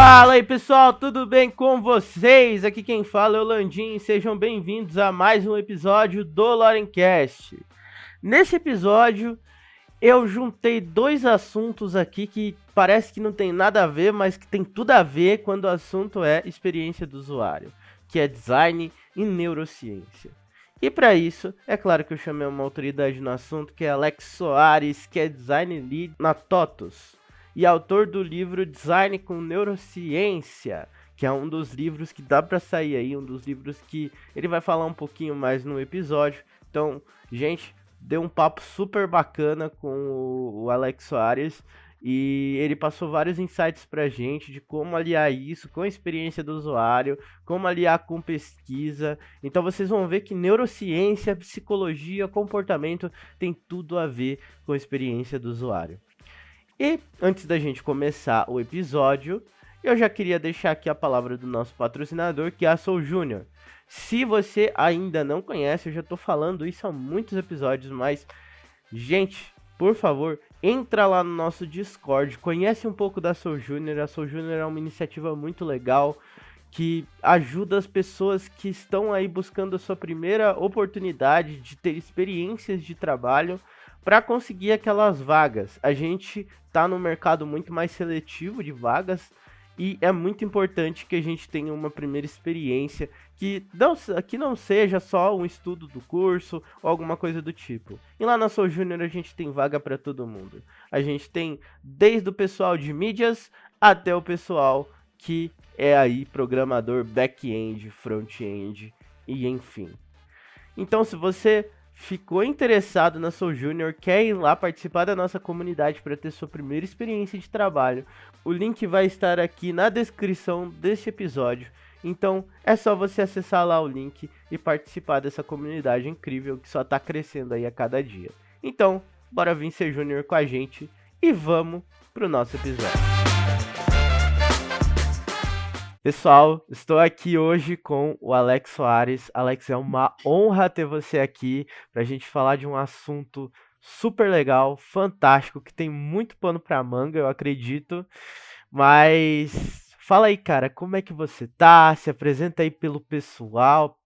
Fala aí pessoal, tudo bem com vocês? Aqui quem fala é o Landim, sejam bem-vindos a mais um episódio do Lorencast. Nesse episódio eu juntei dois assuntos aqui que parece que não tem nada a ver, mas que tem tudo a ver quando o assunto é experiência do usuário, que é design e neurociência. E para isso, é claro que eu chamei uma autoridade no assunto, que é Alex Soares, que é design lead na TOTUS e autor do livro Design com Neurociência, que é um dos livros que dá para sair aí, um dos livros que ele vai falar um pouquinho mais no episódio. Então, gente, deu um papo super bacana com o Alex Soares e ele passou vários insights pra gente de como aliar isso com a experiência do usuário, como aliar com pesquisa. Então vocês vão ver que neurociência, psicologia, comportamento tem tudo a ver com a experiência do usuário. E antes da gente começar o episódio, eu já queria deixar aqui a palavra do nosso patrocinador, que é a Soul Junior. Se você ainda não conhece, eu já tô falando isso há muitos episódios, mas, gente, por favor, entra lá no nosso Discord, conhece um pouco da Soul Junior. A Soul Junior é uma iniciativa muito legal, que ajuda as pessoas que estão aí buscando a sua primeira oportunidade de ter experiências de trabalho para conseguir aquelas vagas. A gente tá no mercado muito mais seletivo de vagas e é muito importante que a gente tenha uma primeira experiência que não seja só um estudo do curso ou alguma coisa do tipo. E lá na Soul Junior a gente tem vaga para todo mundo. A gente tem desde o pessoal de mídias até o pessoal que é aí programador back-end, front-end e enfim. Então, se você ficou interessado na Soul Junior, quer ir lá participar da nossa comunidade para ter sua primeira experiência de trabalho, o link vai estar aqui na descrição deste episódio. Então, é só você acessar lá o link e participar dessa comunidade incrível que só está crescendo aí a cada dia. Então, bora vir ser Júnior com a gente e vamos pro nosso episódio. Pessoal, estou aqui hoje com o Alex Soares. Alex, é uma honra ter você aqui para a gente falar de um assunto super legal, fantástico, que tem muito pano para manga, eu acredito. Mas fala aí, cara, como é que você tá? Se apresenta aí pro pessoal.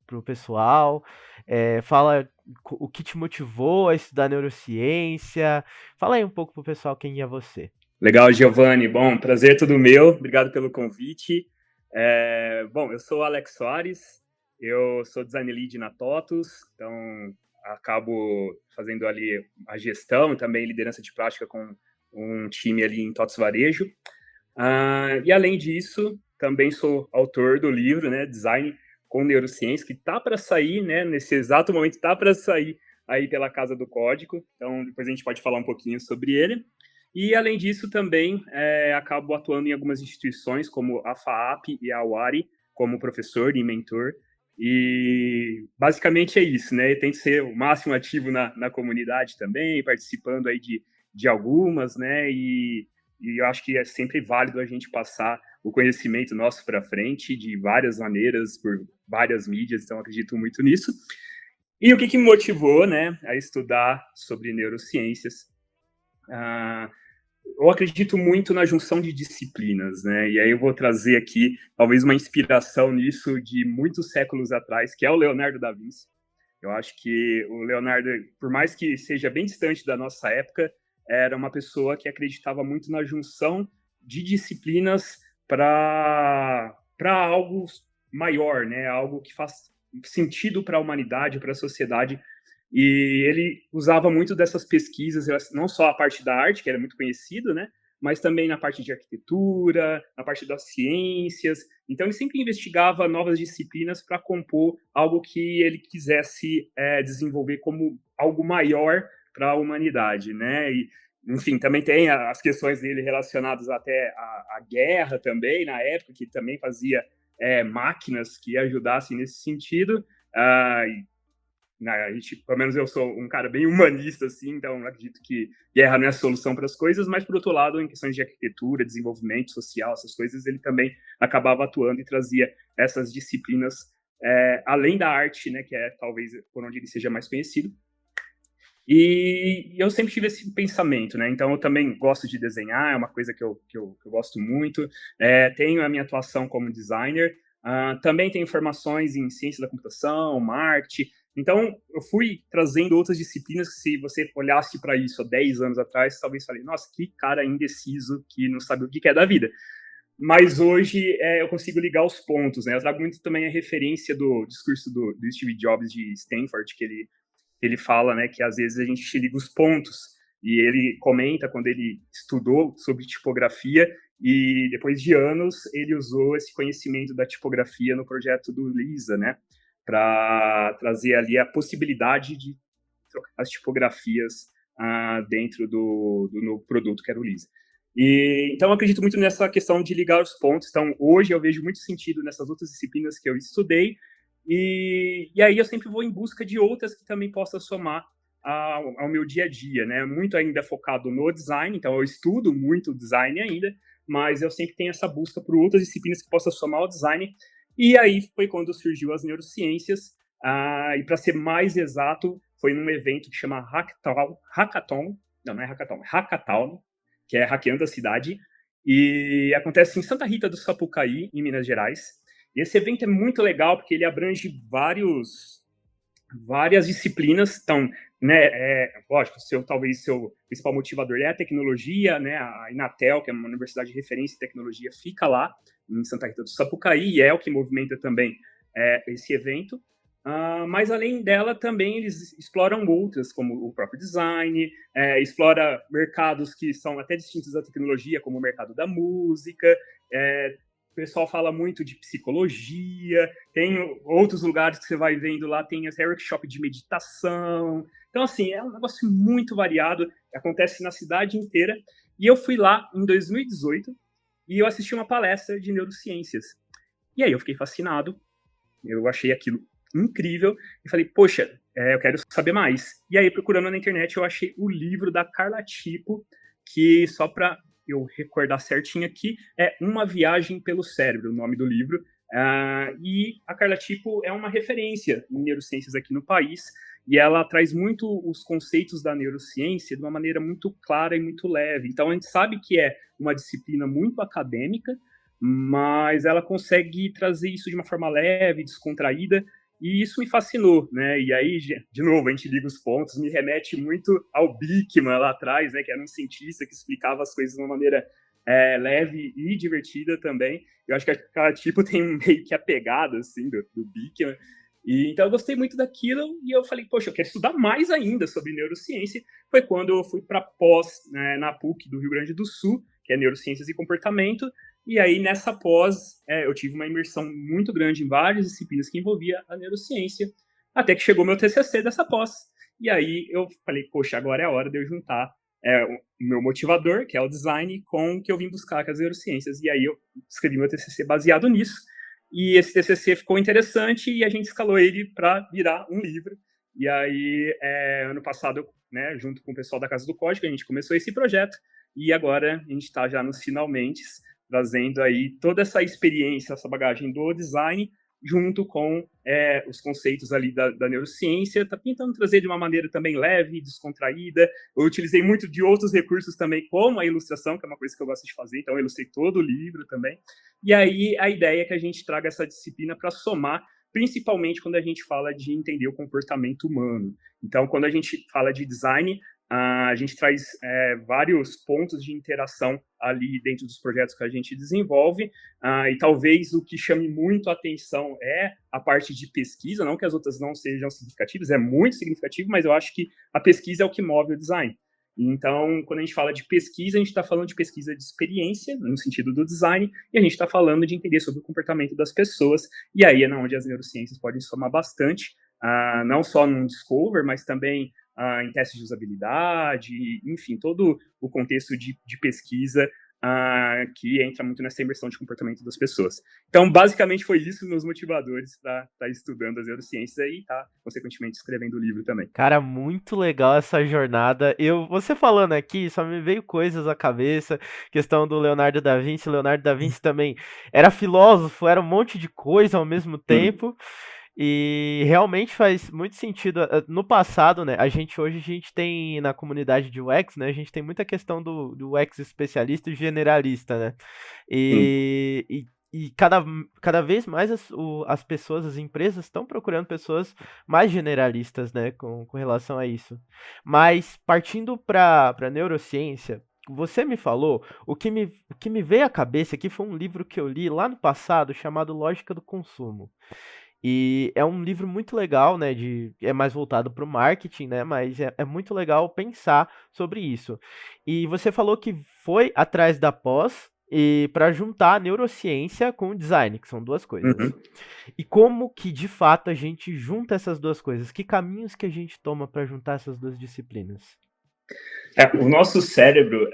Fala o que te motivou a estudar neurociência. Fala aí um pouco pro pessoal quem é você. Legal, Giovanni. Bom, prazer todo meu. Obrigado pelo convite. Bom, eu sou o Alex Soares, eu sou design lead na TOTUS, então acabo fazendo ali a gestão e também liderança de prática com um time ali em TOTUS Varejo. E além disso, também sou autor do livro, né, Design com Neurociência, que está para sair, né, nesse exato momento está para sair aí pela Casa do Código, então depois a gente pode falar um pouquinho sobre ele. E, além disso, também acabo atuando em algumas instituições, como a FAAP e a UARI, como professor e mentor. E, basicamente, é isso, né? Eu tento ser o máximo ativo na comunidade também, participando aí de algumas, né? E eu acho que é sempre válido a gente passar o conhecimento nosso para frente de várias maneiras, por várias mídias, então acredito muito nisso. E o que me motivou, né, a estudar sobre neurociências? Eu acredito muito na junção de disciplinas, né? E aí eu vou trazer aqui talvez uma inspiração nisso de muitos séculos atrás, que é o Leonardo da Vinci. Eu acho que o Leonardo, por mais que seja bem distante da nossa época, era uma pessoa que acreditava muito na junção de disciplinas para algo maior, né? Algo que faz sentido para a humanidade, para a sociedade. E ele usava muito dessas pesquisas, não só a parte da arte, que era muito conhecido, né? Mas também na parte de arquitetura, na parte das ciências. Então, ele sempre investigava novas disciplinas para compor algo que ele quisesse desenvolver como algo maior para a humanidade, né? E, enfim, também tem as questões dele relacionadas até à guerra também, na época, que também fazia máquinas que ajudassem nesse sentido. A gente, pelo menos eu sou um cara bem humanista, assim, então acredito que guerra não é a solução para as coisas, mas, por outro lado, em questões de arquitetura, desenvolvimento social, essas coisas, ele também acabava atuando e trazia essas disciplinas, além da arte, né, que é talvez por onde ele seja mais conhecido. E eu sempre tive esse pensamento, né? Então, eu também gosto de desenhar, é uma coisa que eu gosto muito. Tenho a minha atuação como designer, também tenho formações em ciência da computação, marketing. Então, eu fui trazendo outras disciplinas que, se você olhasse para isso há 10 anos atrás, talvez falei, nossa, que cara indeciso que não sabe o que é da vida. Mas hoje eu consigo ligar os pontos, né? Eu trago muito também a referência do discurso do Steve Jobs de Stanford, que ele fala, né, que às vezes a gente liga os pontos, e ele comenta quando ele estudou sobre tipografia, e depois de anos ele usou esse conhecimento da tipografia no projeto do Lisa, né, para trazer ali a possibilidade de trocar as tipografias dentro do novo produto que era o Lisa. Então, eu acredito muito nessa questão de ligar os pontos. Então, hoje eu vejo muito sentido nessas outras disciplinas que eu estudei, e aí eu sempre vou em busca de outras que também possam somar ao meu dia a dia, né? Muito ainda focado no design, então eu estudo muito design ainda, mas eu sempre tenho essa busca por outras disciplinas que possam somar ao design. E aí foi quando surgiu as neurociências, e para ser mais exato, foi num evento que chama Hackathon, não é Hackathon, é Hackathon, que é Hackeando a Cidade, e acontece em Santa Rita do Sapucaí, em Minas Gerais. E esse evento é muito legal porque ele abrange várias disciplinas. Então, né, lógico, talvez seu principal motivador é a tecnologia, né? A Inatel, que é uma universidade de referência em tecnologia, fica lá em Santa Rita do Sapucaí, e é o que movimenta também esse evento. Mas além dela, também eles exploram outras, como o próprio design, explora mercados que são até distintos da tecnologia, como o mercado da música. O pessoal fala muito de psicologia, tem outros lugares que você vai vendo lá, tem esse workshop de meditação. Então, assim, é um negócio muito variado, acontece na cidade inteira. E eu fui lá em 2018 e eu assisti uma palestra de neurociências. E aí eu fiquei fascinado, eu achei aquilo incrível e falei, poxa, eu quero saber mais. E aí, procurando na internet, eu achei o livro da Carla Tipo, que, só para eu recordar certinho aqui, é Uma Viagem pelo Cérebro, o nome do livro. E a Carla Tipo é uma referência em neurociências aqui no país, e ela traz muito os conceitos da neurociência de uma maneira muito clara e muito leve. Então, a gente sabe que é uma disciplina muito acadêmica, mas ela consegue trazer isso de uma forma leve, descontraída, e isso me fascinou, né? E aí, de novo, a gente liga os pontos, me remete muito ao Bickman lá atrás, né? Que era um cientista que explicava as coisas de uma maneira leve e divertida também. Eu acho que a tipo tem meio que a pegada, assim, do Bickman. Então, eu gostei muito daquilo e eu falei, poxa, eu quero estudar mais ainda sobre neurociência. Foi quando eu fui para pós, né, na PUC do Rio Grande do Sul, que é Neurociências e Comportamento. E aí, nessa pós, eu tive uma imersão muito grande em várias disciplinas que envolvia a neurociência, até que chegou meu TCC dessa pós. E aí eu falei, poxa, agora é a hora de eu juntar o meu motivador, que é o design, com o que eu vim buscar, que é as neurociências. E aí eu escrevi meu TCC baseado nisso. E esse TCC ficou interessante e a gente escalou ele para virar um livro. E aí, ano passado, né, junto com o pessoal da Casa do Código, a gente começou esse projeto. E agora a gente está já nos finalmente, trazendo aí toda essa experiência, essa bagagem do design, junto com os conceitos ali da neurociência, tá tentando trazer de uma maneira também leve, descontraída. Eu utilizei muito de outros recursos também, como a ilustração, que é uma coisa que eu gosto de fazer, então eu ilustrei todo o livro também. E aí a ideia é que a gente traga essa disciplina para somar, principalmente quando a gente fala de entender o comportamento humano. Então, quando a gente fala de design, a gente traz vários pontos de interação ali dentro dos projetos que a gente desenvolve, e talvez o que chame muito a atenção é a parte de pesquisa, não que as outras não sejam significativas, é muito significativo, mas eu acho que a pesquisa é o que move o design. Então, quando a gente fala de pesquisa, a gente está falando de pesquisa de experiência, no sentido do design, e a gente está falando de entender sobre o comportamento das pessoas, e aí é onde as neurociências podem somar bastante, não só no Discover, mas também em testes de usabilidade, enfim, todo o contexto de pesquisa que entra muito nessa imersão de comportamento das pessoas. Então, basicamente, foi isso meus motivadores para estar estudando as neurociências e consequentemente, escrevendo o livro também. Cara, muito legal essa jornada. Você falando aqui, só me veio coisas à cabeça, questão do Leonardo da Vinci. Leonardo da Vinci também era filósofo, era um monte de coisa ao mesmo tempo. E realmente faz muito sentido. No passado, né? Hoje a gente tem na comunidade de UX, né? A gente tem muita questão do UX especialista e generalista, né? Sim. E cada vez mais as pessoas, as empresas estão procurando pessoas mais generalistas, né? Com relação a isso. Mas partindo para neurociência, você me falou, o que me veio à cabeça aqui foi um livro que eu li lá no passado chamado Lógica do Consumo. E é um livro muito legal, né? É mais voltado para o marketing, né? Mas é muito legal pensar sobre isso. E você falou que foi atrás da pós e para juntar a neurociência com o design, que são duas coisas. Uhum. E como que de fato a gente junta essas duas coisas? Que caminhos que a gente toma para juntar essas duas disciplinas? O nosso cérebro,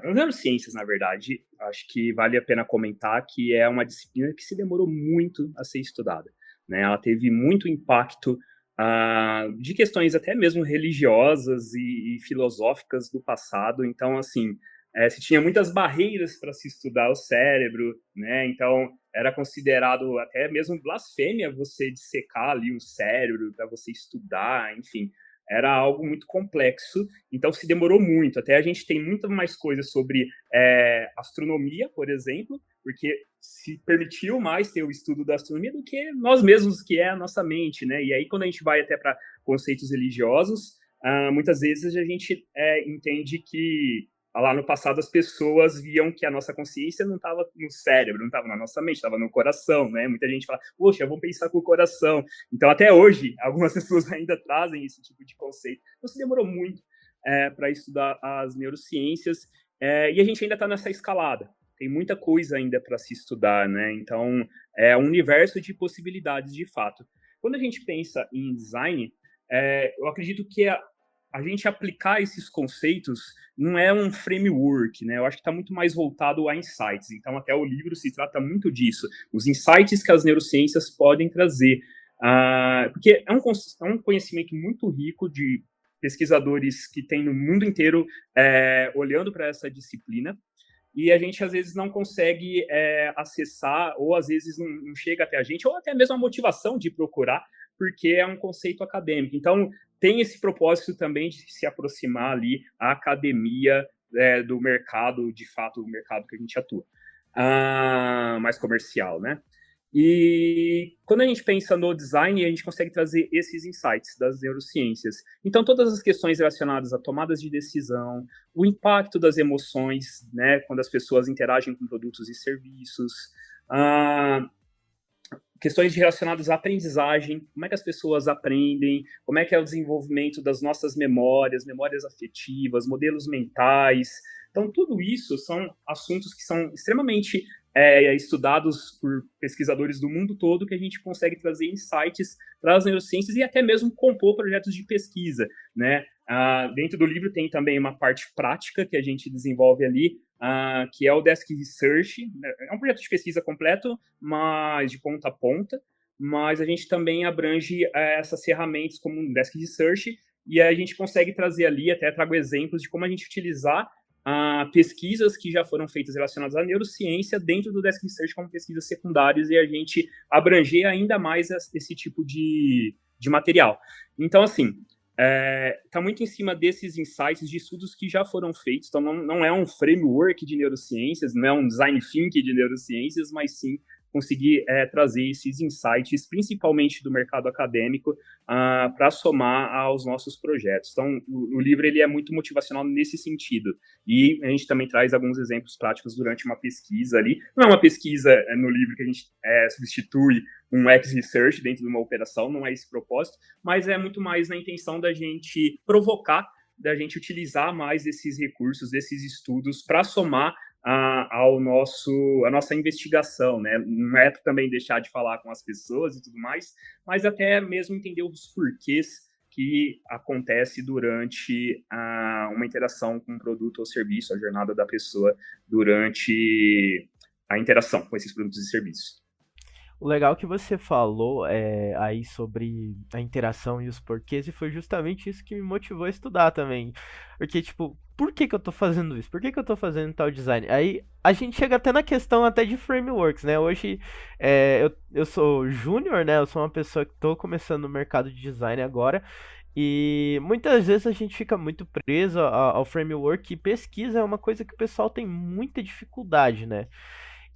as neurociências, na verdade, acho que vale a pena comentar que é uma disciplina que se demorou muito a ser estudada, né? Ela teve muito impacto de questões até mesmo religiosas e filosóficas do passado. Então, assim, se tinha muitas barreiras para se estudar o cérebro, né? Então, era considerado até mesmo blasfêmia você dissecar ali um cérebro para você estudar, enfim, era algo muito complexo, então se demorou muito. Até a gente tem muito mais coisas sobre astronomia, por exemplo, porque se permitiu mais ter o estudo da astronomia do que nós mesmos, que é a nossa mente, né? E aí, quando a gente vai até para conceitos religiosos, muitas vezes a gente entende que lá no passado as pessoas viam que a nossa consciência não estava no cérebro, não estava na nossa mente, estava no coração, né? Muita gente fala, poxa, vamos pensar com o coração. Então, até hoje, algumas pessoas ainda trazem esse tipo de conceito. Então, se demorou muito para estudar as neurociências e a gente ainda está nessa escalada. Tem muita coisa ainda para se estudar, né? Então, é um universo de possibilidades, de fato. Quando a gente pensa em design, eu acredito que a gente aplicar esses conceitos não é um framework, né? Eu acho que está muito mais voltado a insights. Então, até o livro se trata muito disso. Os insights que as neurociências podem trazer. Porque é um conhecimento muito rico de pesquisadores que tem no mundo inteiro olhando para essa disciplina, e a gente às vezes não consegue acessar, ou às vezes não chega até a gente, ou até mesmo a motivação de procurar, porque é um conceito acadêmico. Então, tem esse propósito também de se aproximar ali à academia do mercado, de fato, do mercado que a gente atua, mais comercial, né? E quando a gente pensa no design, a gente consegue trazer esses insights das neurociências. Então, todas as questões relacionadas a tomadas de decisão, o impacto das emoções, né, quando as pessoas interagem com produtos e serviços, questões relacionadas à aprendizagem, como é que as pessoas aprendem, como é que é o desenvolvimento das nossas memórias, memórias afetivas, modelos mentais. Então, tudo isso são assuntos que são extremamente estudados por pesquisadores do mundo todo, que a gente consegue trazer insights para as neurociências e até mesmo compor projetos de pesquisa, né? Dentro do livro tem também uma parte prática que a gente desenvolve ali, que é o Desk Research. É um projeto de pesquisa completo, mas de ponta a ponta, mas a gente também abrange essas ferramentas como o Desk Research, e a gente consegue trazer ali, até trago exemplos de como a gente utilizar pesquisas que já foram feitas relacionadas à neurociência dentro do Desk Research como pesquisas secundárias, e a gente abranger ainda mais esse tipo de material. Então, assim, está muito em cima desses insights de estudos que já foram feitos. Então, não é um framework de neurociências, não é um design thinking de neurociências, mas sim conseguir trazer esses insights, principalmente do mercado acadêmico, para somar aos nossos projetos. Então, o livro ele é muito motivacional nesse sentido. E a gente também traz alguns exemplos práticos durante uma pesquisa ali. Não é uma pesquisa no livro que a gente substitui um X-Research dentro de uma operação, não é esse propósito, mas é muito mais na intenção da gente provocar, da gente utilizar mais esses recursos, esses estudos, para somar a nossa investigação, né? Não é também deixar de falar com as pessoas e tudo mais, mas até mesmo entender os porquês que acontece durante uma interação com um produto ou serviço, a jornada da pessoa durante a interação com esses produtos e serviços. O legal que você falou aí sobre a interação e os porquês, e foi justamente isso que me motivou a estudar também. Porque, tipo, por que que eu tô fazendo isso? Por que que eu tô fazendo tal design? Aí a gente chega até na questão até de frameworks, né? Hoje eu sou júnior, né? Eu sou uma pessoa que tô começando no mercado de design agora. E muitas vezes a gente fica muito preso ao framework e pesquisa é uma coisa que o pessoal tem muita dificuldade, né?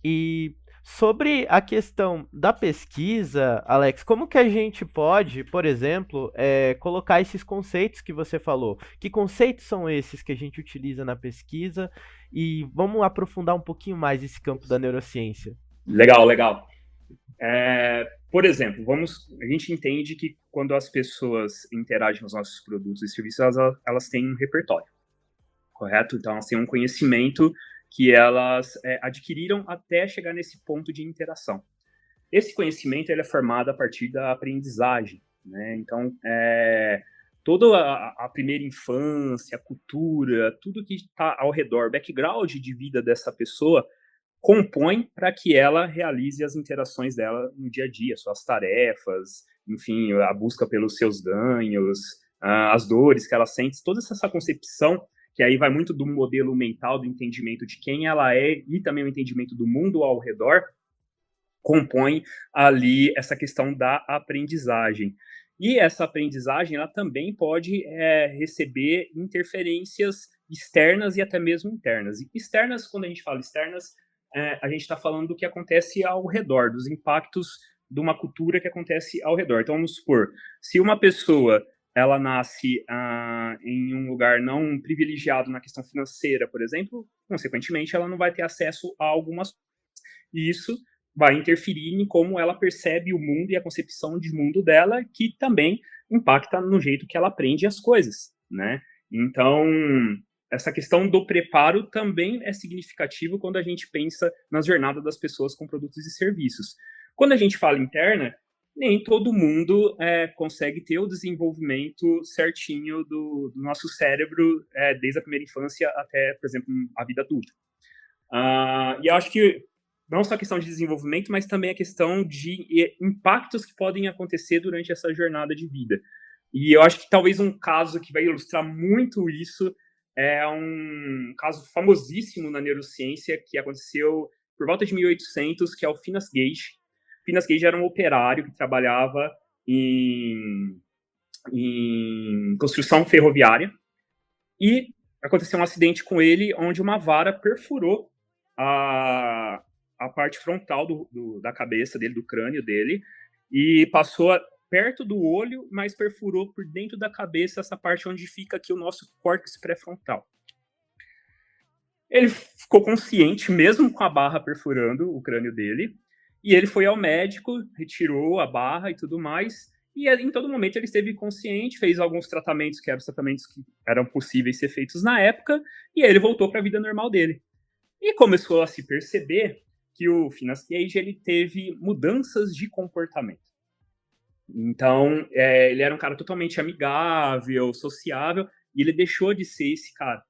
E sobre a questão da pesquisa, Alex, como que a gente pode, por exemplo, colocar esses conceitos que você falou? Que conceitos são esses que a gente utiliza na pesquisa? E vamos aprofundar um pouquinho mais esse campo da neurociência. Legal, legal. Por exemplo, a gente entende que quando as pessoas interagem com os nossos produtos e serviços, elas têm um repertório, correto? Então, elas têm um conhecimento que elas adquiriram até chegar nesse ponto de interação. Esse conhecimento ele é formado a partir da aprendizagem, né? Então, toda a primeira infância, a cultura, tudo que está ao redor, background de vida dessa pessoa, compõe para que ela realize as interações dela no dia a dia, suas tarefas, enfim, a busca pelos seus ganhos, as dores que ela sente, toda essa concepção, que aí vai muito do modelo mental, do entendimento de quem ela é e também o entendimento do mundo ao redor, compõe ali essa questão da aprendizagem. E essa aprendizagem ela também pode receber interferências externas e até mesmo internas. E externas, quando a gente fala externas, a gente está falando do que acontece ao redor, dos impactos de uma cultura que acontece ao redor. Então, vamos supor, se uma pessoa ela nasce em um lugar não privilegiado na questão financeira, por exemplo, consequentemente, ela não vai ter acesso a algumas coisas. E isso vai interferir em como ela percebe o mundo e a concepção de mundo dela, que também impacta no jeito que ela aprende as coisas, né? Então, essa questão do preparo também é significativo quando a gente pensa nas jornadas das pessoas com produtos e serviços. Quando a gente fala interna, nem todo mundo consegue ter o desenvolvimento certinho do nosso cérebro desde a primeira infância até, por exemplo, a vida adulta. E eu acho que não só a questão de desenvolvimento, mas também a questão de impactos que podem acontecer durante essa jornada de vida. E eu acho que talvez um caso que vai ilustrar muito isso é um caso famosíssimo na neurociência que aconteceu por volta de 1800, que é o Phineas Gage. Phineas Gage era um operário que trabalhava em construção ferroviária e aconteceu um acidente com ele onde uma vara perfurou a parte frontal da cabeça dele, do crânio dele, e passou perto do olho, mas perfurou por dentro da cabeça essa parte onde fica aqui o nosso córtex pré-frontal. Ele ficou consciente, mesmo com a barra perfurando o crânio dele, e ele foi ao médico, retirou a barra e tudo mais, e em todo momento ele esteve consciente, fez alguns tratamentos que eram os tratamentos que eram possíveis ser feitos na época, e aí ele voltou para a vida normal dele. E começou a se perceber que o Phineas Gage ele teve mudanças de comportamento. Então, ele era um cara totalmente amigável, sociável, e ele deixou de ser esse cara.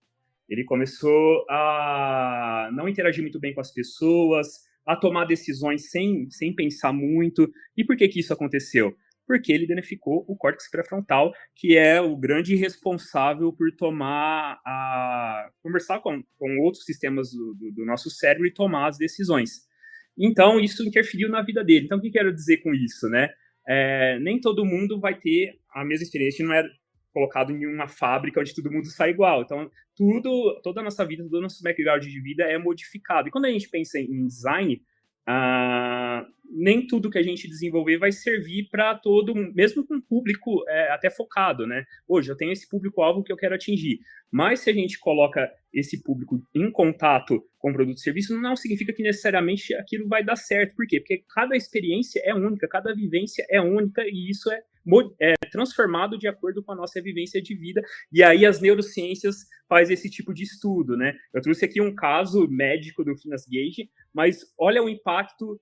Ele começou a não interagir muito bem com as pessoas, a tomar decisões sem pensar muito. E por que isso aconteceu? Porque ele danificou o córtex pré-frontal, que é o grande responsável por conversar com outros sistemas do nosso cérebro e tomar as decisões. Então, isso interferiu na vida dele. Então, o que quero dizer com isso, né? Nem todo mundo vai ter a mesma experiência, não é colocado em uma fábrica onde todo mundo sai igual. Então, toda a nossa vida, todo o nosso background de vida é modificado. E quando a gente pensa em design, nem tudo que a gente desenvolver vai servir para todo, mesmo com um público até focado, né? Hoje eu tenho esse público-alvo que eu quero atingir, mas se a gente coloca esse público em contato com o produto e serviço, não significa que necessariamente aquilo vai dar certo. Por quê? Porque cada experiência é única, cada vivência é única e isso é transformado de acordo com a nossa vivência de vida, e aí as neurociências faz esse tipo de estudo, né? Eu trouxe aqui um caso médico do Phineas Gage, mas olha o impacto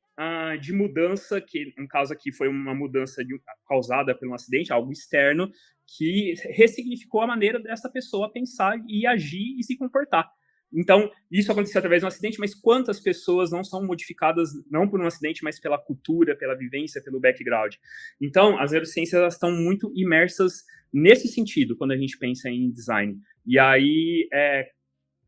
de mudança, que no caso aqui foi uma mudança causada por um acidente, algo externo, que ressignificou a maneira dessa pessoa pensar e agir e se comportar. Então, isso aconteceu através de um acidente, mas quantas pessoas não são modificadas, não por um acidente, mas pela cultura, pela vivência, pelo background? Então, as neurociências elas estão muito imersas nesse sentido, quando a gente pensa em design. E aí,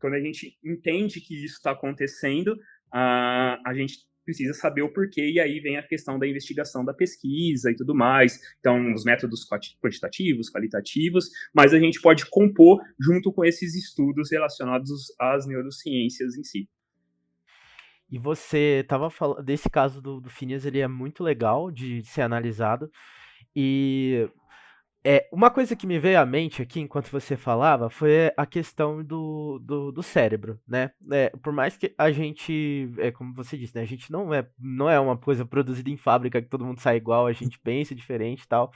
quando a gente entende que isso está acontecendo, a gente precisa saber o porquê, e aí vem a questão da investigação da pesquisa e tudo mais. Então, os métodos quantitativos, qualitativos, mas a gente pode compor junto com esses estudos relacionados às neurociências em si. E você estava falando desse caso do Phineas, ele é muito legal de ser analisado. E uma coisa que me veio à mente aqui enquanto você falava foi a questão do cérebro, né? Por mais que a gente, como você disse, né? A gente não é uma coisa produzida em fábrica que todo mundo sai igual, a gente pensa diferente e tal.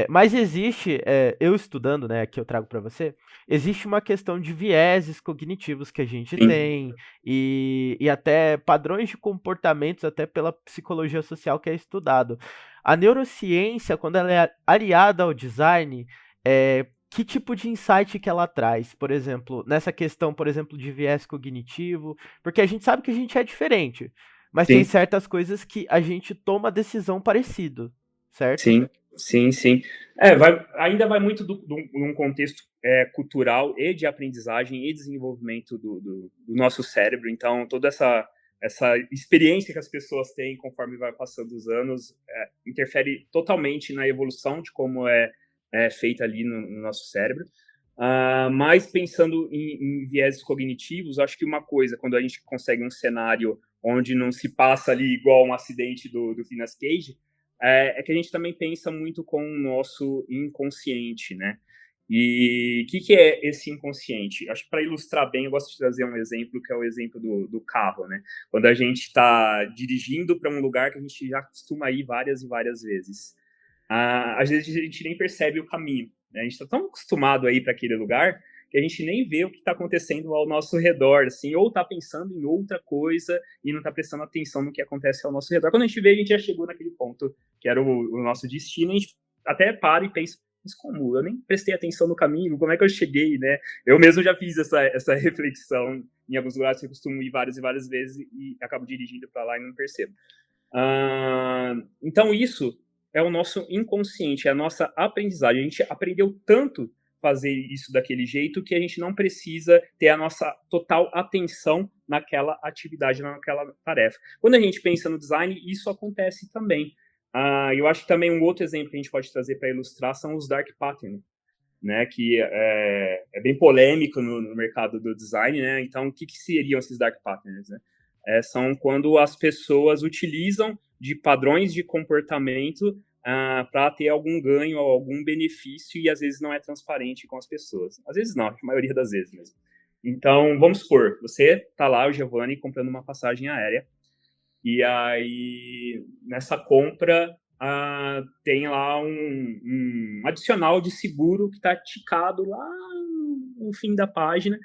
Mas existe, eu estudando, né, que eu trago para você, existe uma questão de vieses cognitivos que a gente Sim. tem e até padrões de comportamentos, até pela psicologia social que é estudado. A neurociência, quando ela é aliada ao design, que tipo de insight que ela traz? Por exemplo, nessa questão, por exemplo, de viés cognitivo, porque a gente sabe que a gente é diferente, mas tem Sim. certas coisas que a gente toma decisão parecido, certo? Sim, sim, sim. Ainda vai muito de um contexto cultural e de aprendizagem e desenvolvimento do nosso cérebro. Então, toda essa experiência que as pessoas têm conforme vai passando os anos interfere totalmente na evolução de como é feita ali no nosso cérebro. Mas pensando em viéses cognitivos, acho que uma coisa, quando a gente consegue um cenário onde não se passa ali igual um acidente do Phineas Cage, é que a gente também pensa muito com o nosso inconsciente, né? E o que é esse inconsciente? Acho que para ilustrar bem, eu gosto de trazer um exemplo, que é o exemplo do carro, né? Quando a gente está dirigindo para um lugar que a gente já costuma ir várias e várias vezes. Às vezes a gente nem percebe o caminho, né? A gente está tão acostumado a ir para aquele lugar que a gente nem vê o que está acontecendo ao nosso redor, assim, ou está pensando em outra coisa e não está prestando atenção no que acontece ao nosso redor. Quando a gente vê, a gente já chegou naquele ponto que era o nosso destino, a gente até para e pensa, mas como? Eu nem prestei atenção no caminho, como é que eu cheguei, né? Eu mesmo já fiz essa reflexão em alguns lugares que eu costumo ir várias e várias vezes e acabo dirigindo para lá e não percebo. Então isso é o nosso inconsciente, é a nossa aprendizagem. A gente aprendeu tanto fazer isso daquele jeito que a gente não precisa ter a nossa total atenção naquela atividade, naquela tarefa. Quando a gente pensa no design, isso acontece também. Eu acho que também um outro exemplo que a gente pode trazer para ilustrar são os dark patterns, né, que é bem polêmico no mercado do design, né? Então, o que seriam esses dark patterns, né? São quando as pessoas utilizam de padrões de comportamento para ter algum ganho ou algum benefício e às vezes não é transparente com as pessoas. Às vezes não, a maioria das vezes mesmo. Então, vamos supor, você está lá, o Giovanni, comprando uma passagem aérea e aí nessa compra tem lá um adicional de seguro que está ticado lá no fim da página.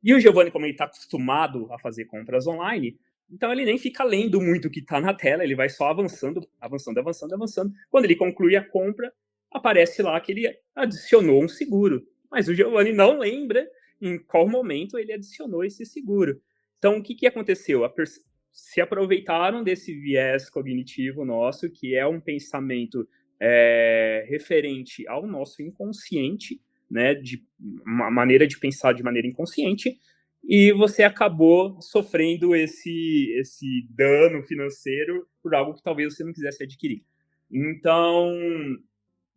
E o Giovanni, como ele está acostumado a fazer compras online, então ele nem fica lendo muito o que está na tela, ele vai só avançando, avançando, avançando, avançando. Quando ele conclui a compra, aparece lá que ele adicionou um seguro. Mas o Giovanni não lembra em qual momento ele adicionou esse seguro. Então, o que aconteceu? Se aproveitaram desse viés cognitivo nosso, que é um pensamento referente ao nosso inconsciente, né, de uma maneira de pensar de maneira inconsciente, e você acabou sofrendo esse dano financeiro por algo que talvez você não quisesse adquirir. Então,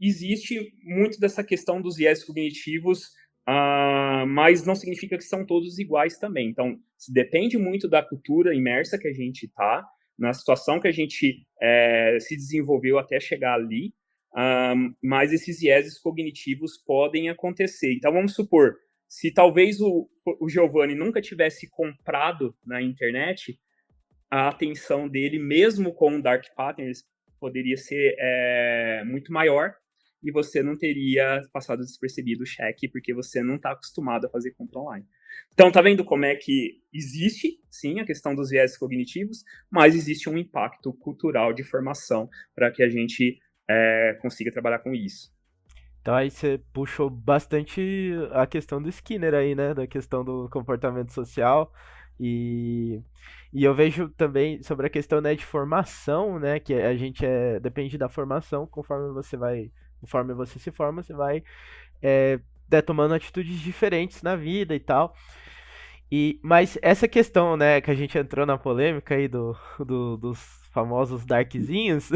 existe muito dessa questão dos viés cognitivos, mas não significa que são todos iguais também. Então, depende muito da cultura imersa que a gente está, na situação que a gente se desenvolveu até chegar ali, mas esses vieses cognitivos podem acontecer. Então, vamos supor, se talvez o Giovanni nunca tivesse comprado na internet, a atenção dele, mesmo com Dark Patterns, poderia ser muito maior e você não teria passado despercebido o cheque porque você não está acostumado a fazer compra online. Então, tá vendo como é que existe, sim, a questão dos viés cognitivos, mas existe um impacto cultural de formação para que a gente consiga trabalhar com isso. Então aí você puxou bastante a questão do Skinner aí, né? Da questão do comportamento social. E, e eu vejo também sobre a questão, né, de formação, né? Que a gente depende da formação, conforme você se forma, você vai tomando atitudes diferentes na vida e tal. Mas essa questão, né, que a gente entrou na polêmica aí dos famosos darkzinhos,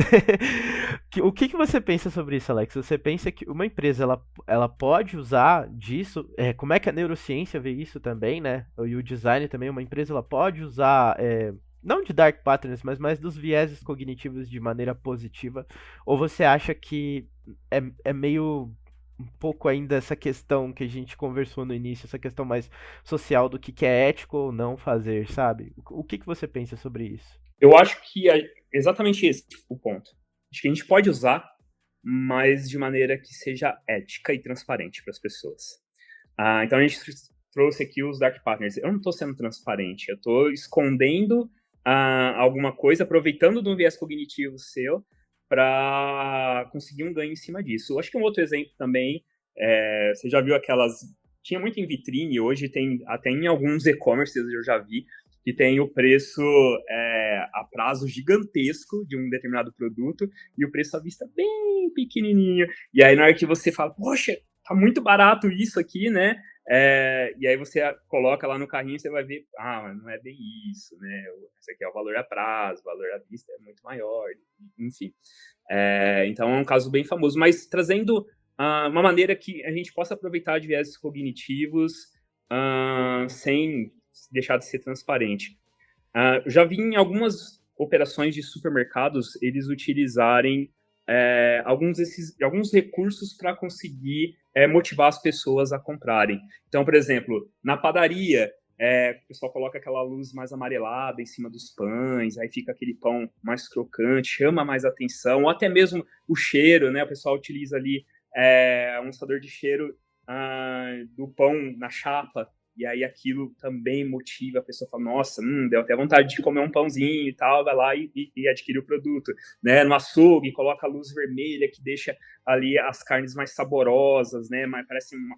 o que que você pensa sobre isso, Alex? Você pensa que uma empresa ela pode usar disso? Como é que a neurociência vê isso também, né? E o design também, uma empresa ela pode usar não de dark patterns, mas mais dos vieses cognitivos de maneira positiva? Ou você acha que é meio um pouco ainda essa questão que a gente conversou no início, essa questão mais social do que é ético ou não fazer, sabe? O que que você pensa sobre isso? Eu acho que é exatamente esse o ponto. Acho que a gente pode usar, mas de maneira que seja ética e transparente para as pessoas. Então a gente trouxe aqui os dark partners. Eu não estou sendo transparente, eu estou escondendo alguma coisa, aproveitando de um viés cognitivo seu para conseguir um ganho em cima disso. Eu acho que um outro exemplo também, você já viu aquelas... Tinha muito em vitrine, hoje tem até em alguns e-commerces eu já vi, que tem o preço a prazo gigantesco de um determinado produto e o preço à vista bem pequenininho. E aí na hora que você fala, poxa, tá muito barato isso aqui, né? E aí você coloca lá no carrinho e você vai ver, mas não é bem isso, né? Esse aqui é o valor a prazo, o valor à vista é muito maior, enfim. Então é um caso bem famoso, mas trazendo uma maneira que a gente possa aproveitar de viéses cognitivos sem deixar de ser transparente. Eu já vi em algumas operações de supermercados eles utilizarem alguns recursos para conseguir motivar as pessoas a comprarem. Então, por exemplo, na padaria, o pessoal coloca aquela luz mais amarelada em cima dos pães, aí fica aquele pão mais crocante, chama mais atenção, ou até mesmo o cheiro, né? O pessoal utiliza ali um lançador de cheiro do pão na chapa, e aí aquilo também motiva a pessoa a falar, nossa, deu até vontade de comer um pãozinho e tal, vai lá e adquire o produto. Né? No açougue, coloca a luz vermelha que deixa ali as carnes mais saborosas, né?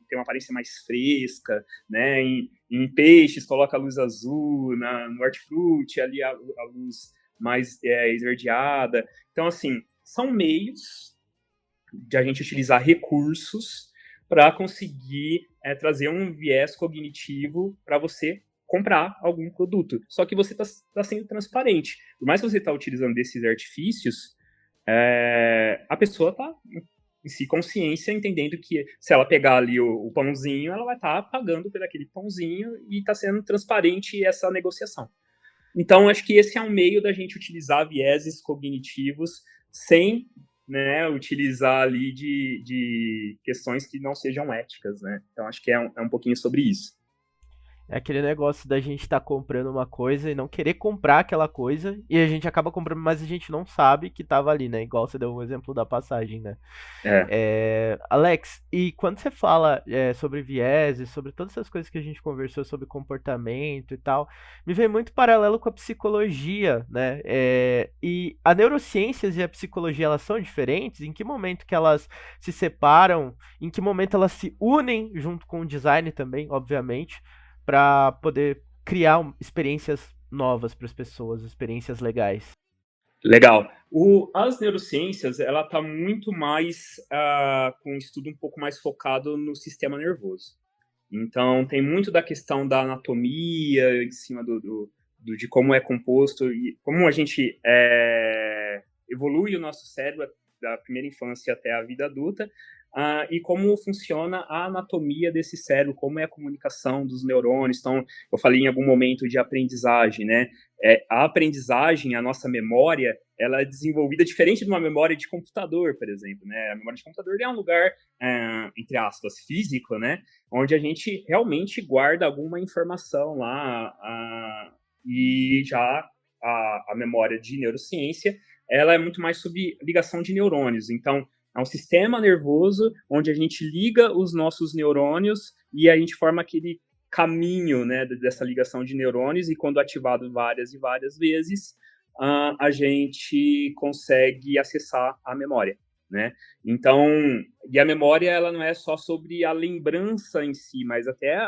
Tem uma aparência mais fresca, né? Em peixes, coloca a luz azul, no hortifruti, ali a luz mais esverdeada. Então, assim, são meios de a gente utilizar recursos para conseguir trazer um viés cognitivo para você comprar algum produto. Só que você está sendo transparente. Por mais que você está utilizando desses artifícios, a pessoa está em si consciência, entendendo que se ela pegar ali o pãozinho, ela vai estar pagando por aquele pãozinho e está sendo transparente essa negociação. Então, acho que esse é um meio da gente utilizar vieses cognitivos sem utilizar ali de questões que não sejam éticas, né? Então, acho que é um pouquinho sobre isso. É aquele negócio da gente estar comprando uma coisa e não querer comprar aquela coisa, e a gente acaba comprando, mas a gente não sabe que tava ali, né? Igual você deu o exemplo da passagem, né? Alex, e quando você fala sobre vieses, sobre todas essas coisas que a gente conversou sobre comportamento e tal, me vem muito paralelo com a psicologia, né? E a neurociências e a psicologia, elas são diferentes? Em que momento que elas se separam? Em que momento elas se unem junto com o design também, obviamente, para poder criar experiências novas para as pessoas, experiências legais? Legal. As neurociências, ela está muito mais com um estudo um pouco mais focado no sistema nervoso. Então, tem muito da questão da anatomia, em cima de como é composto e como a gente evolui o nosso cérebro da primeira infância até a vida adulta, e como funciona a anatomia desse cérebro, como é a comunicação dos neurônios. Então, eu falei em algum momento de aprendizagem, né? A aprendizagem, a nossa memória, ela é desenvolvida diferente de uma memória de computador, por exemplo, né? A memória de computador é um lugar, entre aspas, físico, né? Onde a gente realmente guarda alguma informação lá, e já a memória de neurociência, ela é muito mais sobre ligação de neurônios. Então, é um sistema nervoso onde a gente liga os nossos neurônios e a gente forma aquele caminho, né, dessa ligação de neurônios, e quando ativado várias e várias vezes, a gente consegue acessar a memória. né? Então, e a memória, ela não é só sobre a lembrança em si, mas até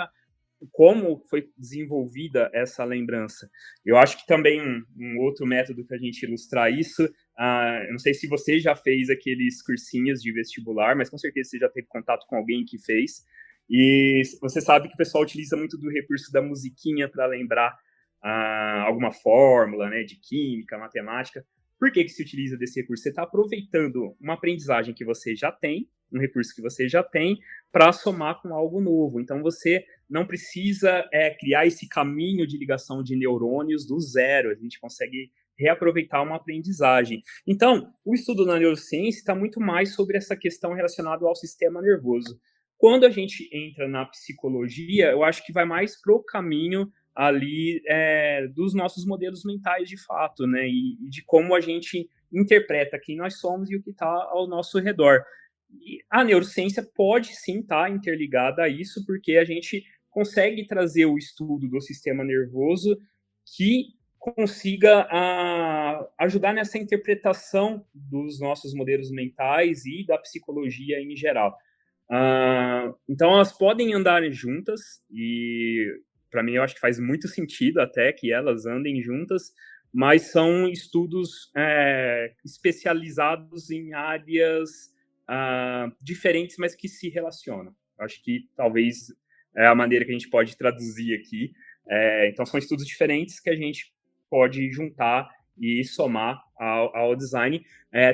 como foi desenvolvida essa lembrança. Eu acho que também um outro método para a gente ilustrar isso, eu não sei se você já fez aqueles cursinhos de vestibular, mas com certeza você já teve contato com alguém que fez, e você sabe que o pessoal utiliza muito do recurso da musiquinha para lembrar alguma fórmula, né, de química, matemática. Por que se utiliza desse recurso? Você está aproveitando uma aprendizagem que você já tem, um recurso que você já tem, para somar com algo novo. Então, você não precisa criar esse caminho de ligação de neurônios do zero. A gente consegue reaproveitar uma aprendizagem. Então, o estudo na neurociência está muito mais sobre essa questão relacionada ao sistema nervoso. Quando a gente entra na psicologia, eu acho que vai mais para o caminho ali dos nossos modelos mentais de fato, né? E de como a gente interpreta quem nós somos e o que está ao nosso redor. E a neurociência pode sim estar interligada a isso, porque a gente consegue trazer o estudo do sistema nervoso que consiga ajudar nessa interpretação dos nossos modelos mentais e da psicologia em geral. Então, elas podem andar juntas, e para mim eu acho que faz muito sentido até que elas andem juntas, mas são estudos especializados em áreas diferentes, mas que se relacionam. Acho que talvez é a maneira que a gente pode traduzir aqui. Então, são estudos diferentes que a gente pode juntar e somar ao design.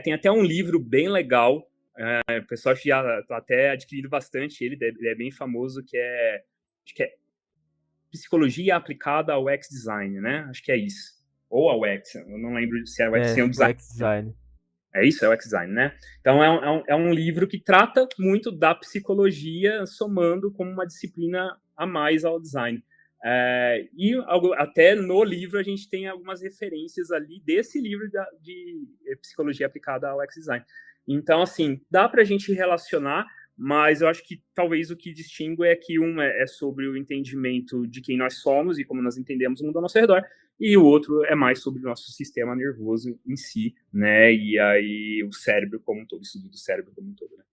Tem até um livro bem legal, o pessoal já está até adquirindo bastante ele é bem famoso, acho que é Psicologia Aplicada ao UX Design, né? Acho que é isso. Ou ao UX, eu não lembro se é o UX sem o design. UX Design. É isso, é o UX Design, né? Então, é um livro que trata muito da psicologia, somando como uma disciplina a mais ao design. E até no livro a gente tem algumas referências ali desse livro de Psicologia Aplicada ao UX Design. Então, assim, dá para a gente relacionar, mas eu acho que talvez o que distingue é que um é sobre o entendimento de quem nós somos e como nós entendemos o mundo ao nosso redor, e o outro é mais sobre o nosso sistema nervoso em si, né? E aí o cérebro como um todo, o estudo do cérebro como um todo, né?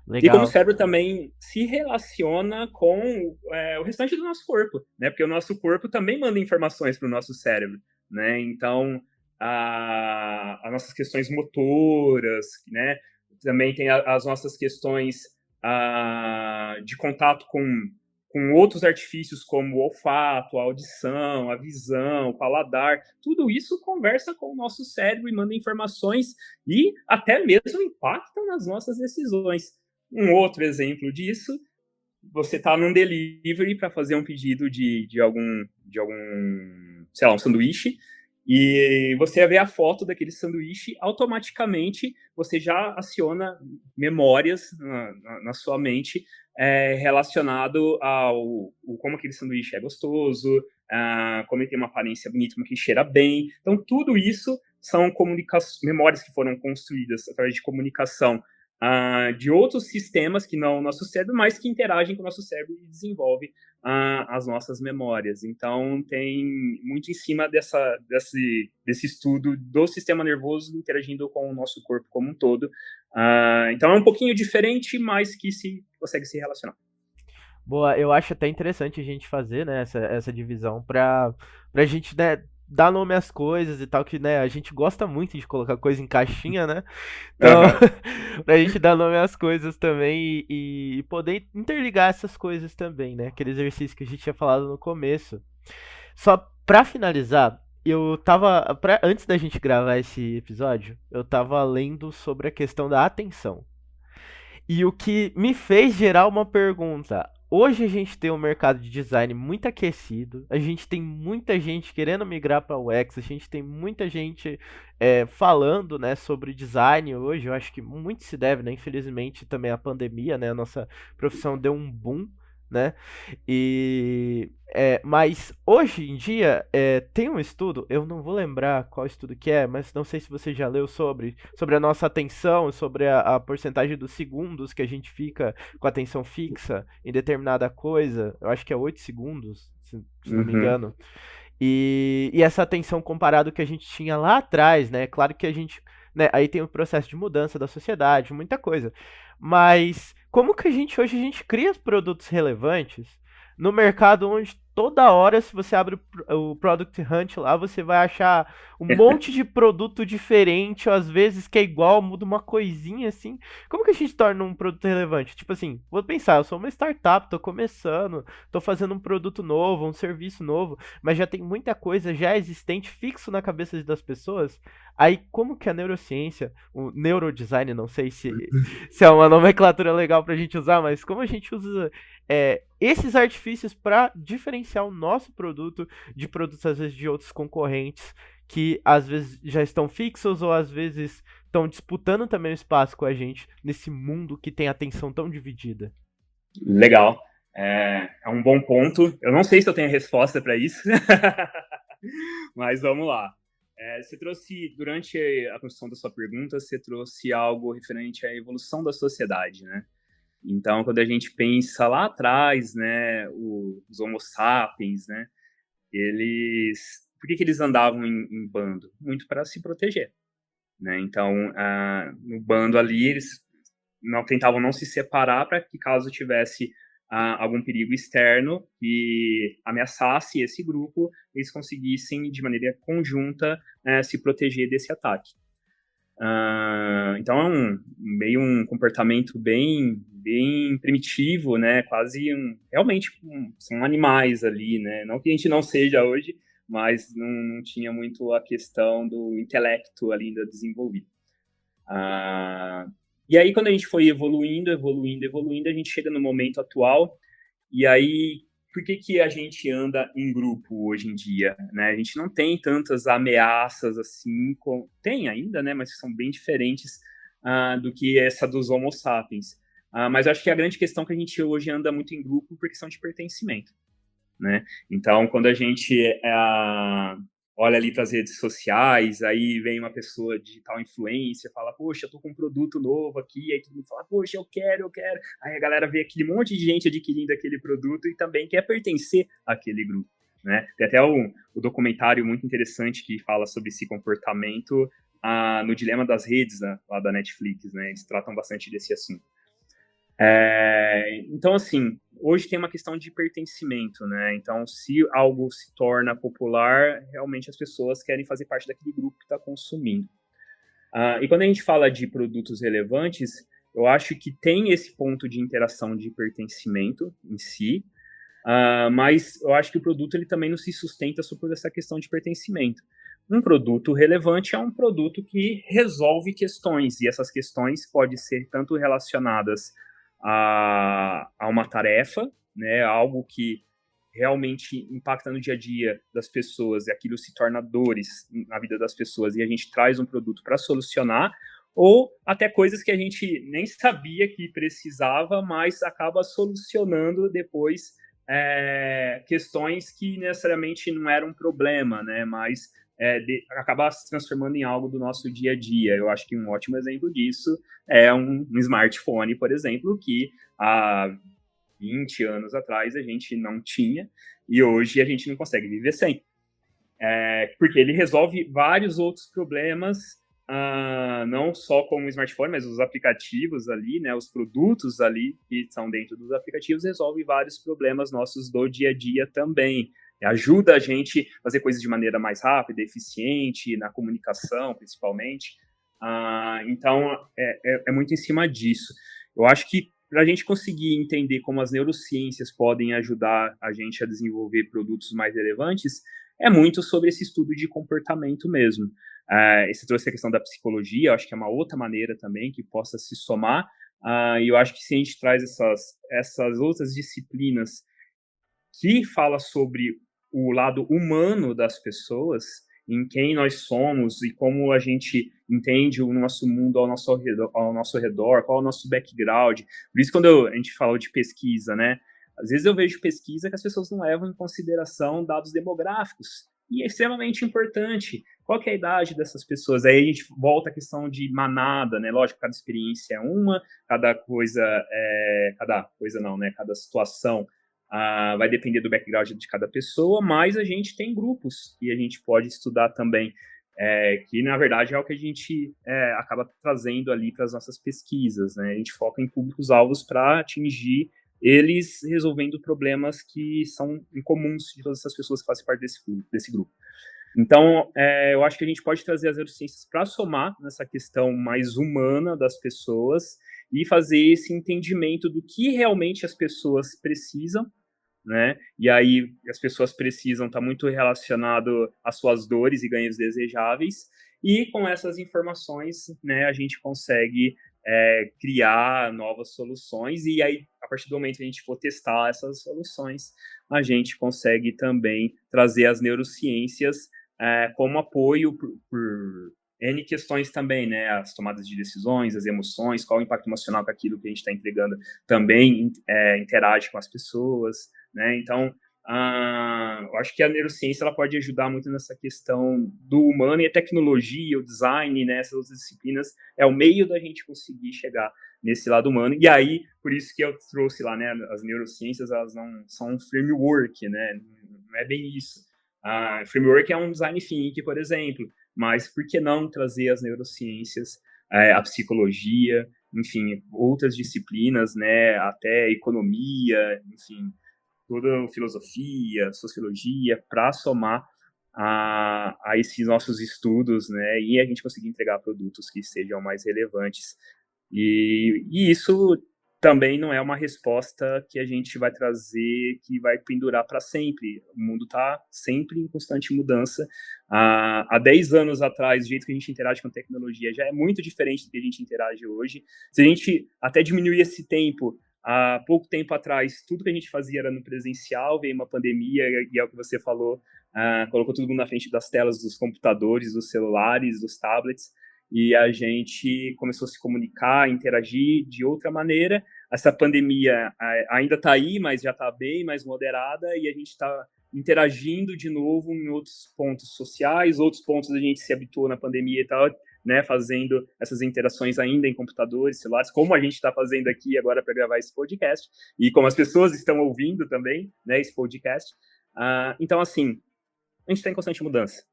Legal. E como o cérebro também se relaciona com o restante do nosso corpo, né? Porque o nosso corpo também manda informações para o nosso cérebro, né? Então, as nossas questões motoras, né? Também tem as nossas questões de contato com outros artifícios como o olfato, a audição, a visão, o paladar. Tudo isso conversa com o nosso cérebro e manda informações e até mesmo impacta nas nossas decisões. Um outro exemplo disso, você está num delivery para fazer um pedido de algum, sei lá, um sanduíche, e você vê a foto daquele sanduíche, automaticamente você já aciona memórias na sua mente relacionado ao como aquele sanduíche é gostoso, como ele tem uma aparência bonita, como ele cheira bem. Então, tudo isso são memórias que foram construídas através de comunicação de outros sistemas que não o nosso cérebro, mas que interagem com o nosso cérebro e desenvolvem as nossas memórias. Então, tem muito em cima desse estudo do sistema nervoso interagindo com o nosso corpo como um todo. Então, é um pouquinho diferente, mas que consegue se relacionar. Boa, eu acho até interessante a gente fazer, né, essa divisão para a gente, né, dar nome às coisas e tal, que, né, a gente gosta muito de colocar coisa em caixinha, né? Então, pra gente dar nome às coisas também e poder interligar essas coisas também, né? Aquele exercício que a gente tinha falado no começo. Só pra finalizar, eu tava, antes da gente gravar esse episódio, eu tava lendo sobre a questão da atenção. E o que me fez gerar uma pergunta. Hoje a gente tem um mercado de design muito aquecido, a gente tem muita gente querendo migrar para o UX, a gente tem muita gente falando, né, sobre design hoje. Eu acho que muito se deve, né, infelizmente também a pandemia, né, a nossa profissão deu um boom, né, mas hoje em dia tem um estudo, eu não vou lembrar qual estudo que é, mas não sei se você já leu sobre a nossa atenção, sobre a porcentagem dos segundos que a gente fica com a atenção fixa em determinada coisa. Eu acho que é 8 segundos, se não me engano. E essa atenção comparado ao que a gente tinha lá atrás, né? Claro que a gente né? Aí tem o processo de mudança da sociedade, muita coisa. Mas como que hoje a gente cria produtos relevantes no mercado onde toda hora, se você abre o Product Hunt lá, você vai achar um monte de produto diferente, às vezes que é igual, muda uma coisinha assim. Como que a gente torna um produto relevante? Tipo assim, vou pensar, eu sou uma startup, tô começando, tô fazendo um produto novo, um serviço novo, mas já tem muita coisa já existente fixo na cabeça das pessoas. Aí, como que a neurociência, o neurodesign, não sei se é uma nomenclatura legal pra gente usar, mas como a gente usa esses artifícios para diferenciar o nosso produto de produtos, às vezes, de outros concorrentes que, às vezes, já estão fixos ou, às vezes, estão disputando também o espaço com a gente nesse mundo que tem atenção tão dividida. Legal. É um bom ponto. Eu não sei se eu tenho a resposta para isso, mas vamos lá. Você trouxe, durante a construção da sua pergunta, você trouxe algo referente à evolução da sociedade, né? Então, quando a gente pensa lá atrás, né, os Homo sapiens, né, por que eles andavam em bando? Muito para se proteger, né? Então, no bando ali, eles tentavam não se separar para que, caso tivesse algum perigo externo que ameaçasse esse grupo, eles conseguissem, de maneira conjunta, se proteger desse ataque. Então, é meio um comportamento bem primitivo, né? Quase realmente são animais ali, né? Não que a gente não seja hoje, mas não tinha muito a questão do intelecto ali ainda desenvolvido. E aí, quando a gente foi evoluindo, a gente chega no momento atual. E aí, por que a gente anda em grupo hoje em dia, né? A gente não tem tantas ameaças assim, tem ainda, né? Mas são bem diferentes do que essa dos Homo sapiens. Mas eu acho que a grande questão é que a gente hoje anda muito em grupo por questão de pertencimento, né? Então, quando a gente olha ali para as redes sociais, aí vem uma pessoa digital influencer, fala, poxa, eu tô com um produto novo aqui, aí todo mundo fala, poxa, eu quero. Aí a galera vê aquele monte de gente adquirindo aquele produto e também quer pertencer àquele grupo, né? Tem até o documentário muito interessante que fala sobre esse comportamento no Dilema das Redes, né, lá da Netflix, né? Eles tratam bastante desse assunto. Então, assim, hoje tem uma questão de pertencimento, né? Então, se algo se torna popular, realmente as pessoas querem fazer parte daquele grupo que está consumindo. E quando a gente fala de produtos relevantes, eu acho que tem esse ponto de interação de pertencimento em si, mas eu acho que o produto ele também não se sustenta só por essa questão de pertencimento. Um produto relevante é um produto que resolve questões, e essas questões podem ser tanto relacionadas a uma tarefa, né, algo que realmente impacta no dia a dia das pessoas, e aquilo se torna dores na vida das pessoas, e a gente traz um produto para solucionar, ou até coisas que a gente nem sabia que precisava, mas acaba solucionando depois questões que necessariamente não eram um problema, né, mas acabar se transformando em algo do nosso dia a dia. Eu acho que um ótimo exemplo disso é um smartphone, por exemplo, que há 20 anos atrás a gente não tinha e hoje a gente não consegue viver sem. Porque ele resolve vários outros problemas, não só como o smartphone, mas os aplicativos ali, né, os produtos ali que estão dentro dos aplicativos resolvem vários problemas nossos do dia a dia também. Ajuda a gente a fazer coisas de maneira mais rápida, eficiente, na comunicação, principalmente. Então, é muito em cima disso. Eu acho que para a gente conseguir entender como as neurociências podem ajudar a gente a desenvolver produtos mais relevantes, é muito sobre esse estudo de comportamento mesmo. Você trouxe a questão da psicologia, eu acho que é uma outra maneira também que possa se somar, e eu acho que se a gente traz essas outras disciplinas que fala sobre o lado humano das pessoas, em quem nós somos e como a gente entende o nosso mundo ao nosso redor, qual é o nosso background. Por isso, quando a gente fala de pesquisa, né? Às vezes eu vejo pesquisa que as pessoas não levam em consideração dados demográficos. E é extremamente importante. Qual que é a idade dessas pessoas? Aí a gente volta à questão de manada, né? Lógico, cada experiência é uma, cada situação vai depender do background de cada pessoa, mas a gente tem grupos e a gente pode estudar também que na verdade é o que a gente acaba trazendo ali para as nossas pesquisas, né? A gente foca em públicos-alvos para atingir eles resolvendo problemas que são incomuns de todas essas pessoas que fazem parte desse grupo. Então, eu acho que a gente pode trazer as neurociências para somar nessa questão mais humana das pessoas e fazer esse entendimento do que realmente as pessoas precisam, né? E aí as pessoas precisam estar muito relacionado às suas dores e ganhos desejáveis, e com essas informações, né, a gente consegue criar novas soluções, e aí, a partir do momento que a gente for testar essas soluções, a gente consegue também trazer as neurociências como apoio por N questões também, né? As tomadas de decisões, as emoções, qual o impacto emocional que aquilo que a gente está entregando também interage com as pessoas, né? Então, eu acho que a neurociência ela pode ajudar muito nessa questão do humano, e a tecnologia, o design, né, essas outras disciplinas, é o meio da gente conseguir chegar nesse lado humano. E aí, por isso que eu trouxe lá, né, as neurociências, elas não são um framework, né? Não é bem isso. Framework é um design thinking, por exemplo, mas por que não trazer as neurociências, a psicologia, enfim, outras disciplinas, né, até economia, enfim, toda filosofia, sociologia, para somar a esses nossos estudos, né, e a gente conseguir entregar produtos que sejam mais relevantes. E isso também não é uma resposta que a gente vai trazer, que vai pendurar para sempre. O mundo está sempre em constante mudança. Há 10 anos atrás, o jeito que a gente interage com tecnologia já é muito diferente do que a gente interage hoje. Se a gente até diminuir esse tempo, há pouco tempo atrás, tudo que a gente fazia era no presencial, veio uma pandemia, e é o que você falou, colocou todo mundo na frente das telas dos computadores, dos celulares, dos tablets, e a gente começou a se comunicar, interagir de outra maneira. Essa pandemia ainda está aí, mas já está bem mais moderada, e a gente está interagindo de novo em outros pontos sociais, outros pontos a gente se habituou na pandemia e tal, né, fazendo essas interações ainda em computadores, celulares, como a gente está fazendo aqui agora para gravar esse podcast, e como as pessoas estão ouvindo também, né, esse podcast. Então, assim, a gente está em constante mudança.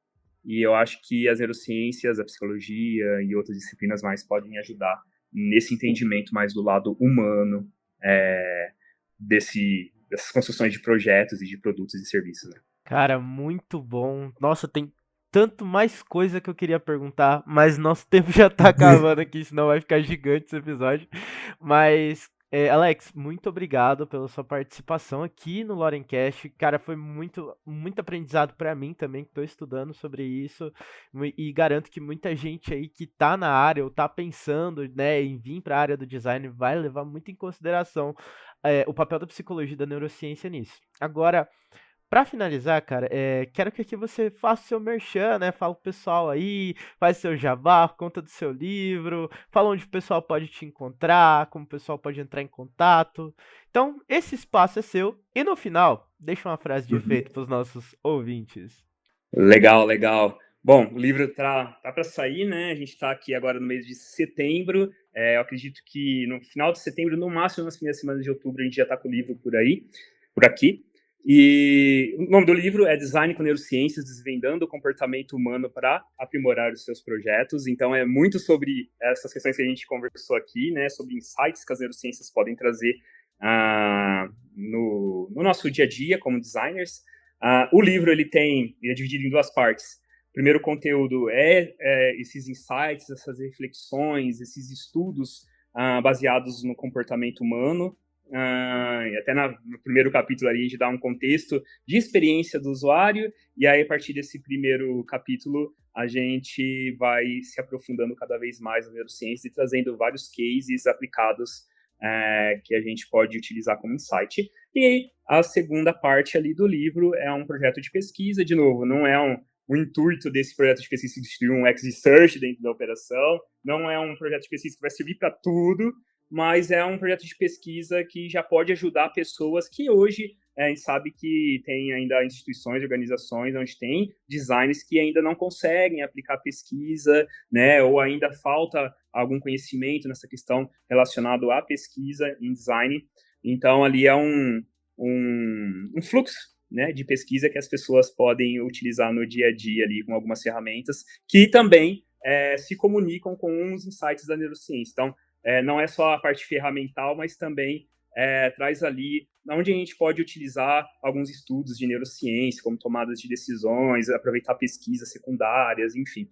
E eu acho que as neurociências, a psicologia e outras disciplinas mais podem ajudar nesse entendimento mais do lado humano dessas construções de projetos e de produtos e serviços, né? Cara, muito bom. Nossa, tem tanto mais coisa que eu queria perguntar, mas nosso tempo já tá acabando aqui, senão vai ficar gigante esse episódio. Mas, Alex, muito obrigado pela sua participação aqui no Lorencast. Cara, foi muito aprendizado pra mim também, que tô estudando sobre isso. E garanto que muita gente aí que tá na área ou tá pensando, né, em vir pra área do design vai levar muito em consideração o papel da psicologia e da neurociência nisso. Agora, pra finalizar, cara, quero que aqui você faça o seu merchan, né? Fala pro pessoal aí, faz seu jabá, conta do seu livro, fala onde o pessoal pode te encontrar, como o pessoal pode entrar em contato. Então, esse espaço é seu. E no final, deixa uma frase de efeito pros nossos ouvintes. Legal, legal. Bom, o livro tá para sair, né? A gente está aqui agora no mês de setembro. Eu acredito que no final de setembro, no máximo nas primeiras semanas de outubro, a gente já está com o livro por aqui. E o nome do livro é Design com Neurociências, Desvendando o Comportamento Humano para Aprimorar os Seus Projetos. Então, é muito sobre essas questões que a gente conversou aqui, né? Sobre insights que as neurociências podem trazer no nosso dia a dia como designers. O livro ele é dividido em duas partes. O primeiro conteúdo esses insights, essas reflexões, esses estudos baseados no comportamento humano. E até no primeiro capítulo ali a gente dá um contexto de experiência do usuário, e aí a partir desse primeiro capítulo a gente vai se aprofundando cada vez mais na neurociência e trazendo vários cases aplicados que a gente pode utilizar como insight. E a segunda parte ali do livro é um projeto de pesquisa, de novo, não é o intuito desse projeto de pesquisa substituir um X-Research dentro da operação, não é um projeto de pesquisa que vai servir para tudo, mas é um projeto de pesquisa que já pode ajudar pessoas que hoje a gente sabe que tem ainda instituições, organizações onde tem designers que ainda não conseguem aplicar pesquisa, né, ou ainda falta algum conhecimento nessa questão relacionado à pesquisa em design. Então, ali é um fluxo né, de pesquisa que as pessoas podem utilizar no dia a dia ali com algumas ferramentas que também se comunicam com os insights da neurociência. Então, não é só a parte ferramental, mas também traz ali onde a gente pode utilizar alguns estudos de neurociência, como tomadas de decisões, aproveitar pesquisas secundárias, enfim,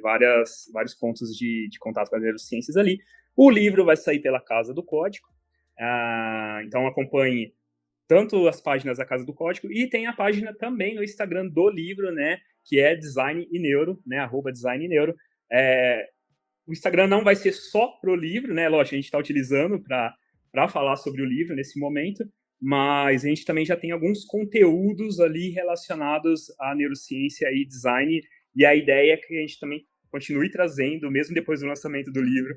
vários pontos de contato com as neurociências ali. O livro vai sair pela Casa do Código, então acompanhe tanto as páginas da Casa do Código e tem a página também no Instagram do livro, né, que é Design e Neuro, né, @Design e Neuro. O Instagram não vai ser só pro livro, né, lógico, a gente está utilizando para falar sobre o livro nesse momento, mas a gente também já tem alguns conteúdos ali relacionados à neurociência e design, e a ideia é que a gente também continue trazendo, mesmo depois do lançamento do livro,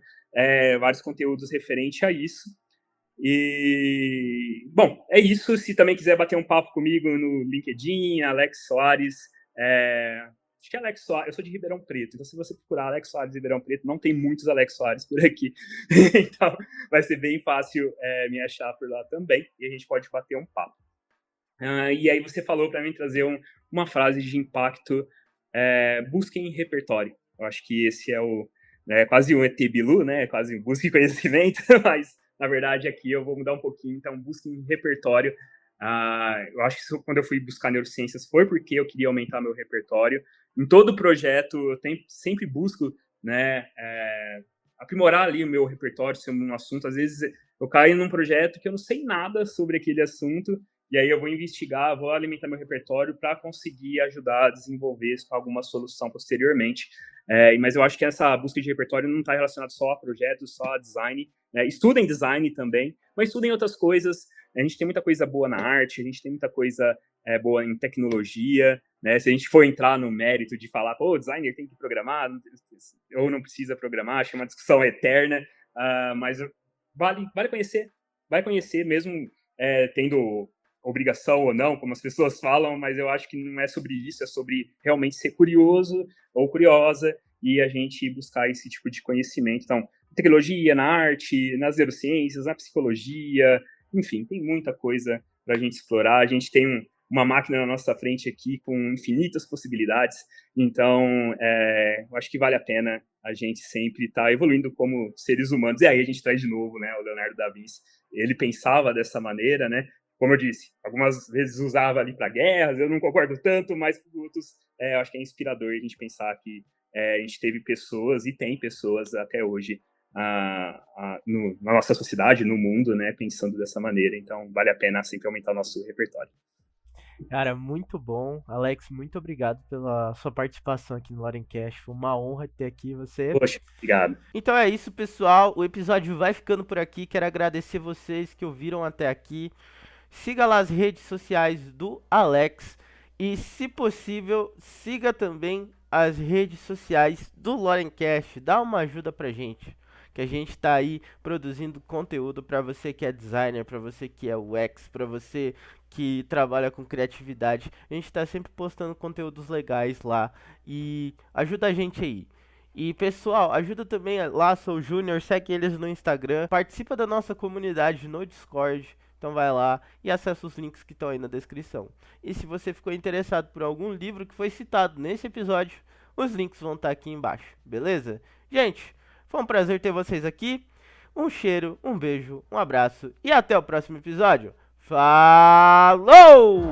vários conteúdos referentes a isso. E, bom, é isso. Se também quiser bater um papo comigo no LinkedIn, Alex Soares, acho que é Alex Soares, eu sou de Ribeirão Preto, então se você procurar Alex Soares Ribeirão Preto, não tem muitos Alex Soares por aqui, então vai ser bem fácil me achar por lá também, e a gente pode bater um papo. E aí você falou para mim trazer uma frase de impacto, busquem repertório. Eu acho que esse é quase um ET Bilu, né? Quase um busque conhecimento, mas na verdade aqui eu vou mudar um pouquinho, então busquem repertório. Eu acho que quando eu fui buscar neurociências foi porque eu queria aumentar meu repertório. Em todo projeto eu sempre busco, né, aprimorar ali o meu repertório sobre um assunto. Às vezes eu caio num projeto que eu não sei nada sobre aquele assunto, e aí eu vou investigar, vou alimentar meu repertório para conseguir ajudar a desenvolver alguma solução posteriormente. Mas eu acho que essa busca de repertório não está relacionada só a projetos, só a design. Estudem design também, mas estudem outras coisas. A gente tem muita coisa boa na arte, a gente tem muita coisa boa em tecnologia, né? Se a gente for entrar no mérito de falar, o designer tem que programar, ou não precisa programar, acho que é uma discussão eterna, mas vale conhecer, vai conhecer mesmo tendo obrigação ou não, como as pessoas falam, mas eu acho que não é sobre isso, é sobre realmente ser curioso ou curiosa e a gente buscar esse tipo de conhecimento. Então, tecnologia, na arte, nas neurociências, na psicologia, enfim, tem muita coisa para a gente explorar. A gente tem uma máquina na nossa frente aqui com infinitas possibilidades, então eu acho que vale a pena a gente sempre estar evoluindo como seres humanos. E aí a gente traz de novo, né, o Leonardo da Vinci. Ele pensava dessa maneira, né? Como eu disse, algumas vezes usava ali para guerras, eu não concordo tanto, mas para outros eu acho que é inspirador a gente pensar que a gente teve pessoas e tem pessoas até hoje na nossa sociedade, no mundo, né, pensando dessa maneira. Então, vale a pena sempre aumentar o nosso repertório. Cara, muito bom. Alex, muito obrigado pela sua participação aqui no Lorencast. Foi uma honra ter aqui você. Poxa, obrigado. Então é isso, pessoal. O episódio vai ficando por aqui. Quero agradecer vocês que ouviram até aqui. Siga lá as redes sociais do Alex. E, se possível, siga também as redes sociais do Lorencast. Dá uma ajuda pra gente, que a gente tá aí produzindo conteúdo para você que é designer, para você que é UX, para você que trabalha com criatividade. A gente tá sempre postando conteúdos legais lá e ajuda a gente aí. E pessoal, ajuda também lá, Sou Júnior, segue eles no Instagram, participa da nossa comunidade no Discord. Então vai lá e acessa os links que estão aí na descrição. E se você ficou interessado por algum livro que foi citado nesse episódio, os links vão estar aqui embaixo, beleza? Gente, foi um prazer ter vocês aqui. Um cheiro, um beijo, um abraço e até o próximo episódio. Falou!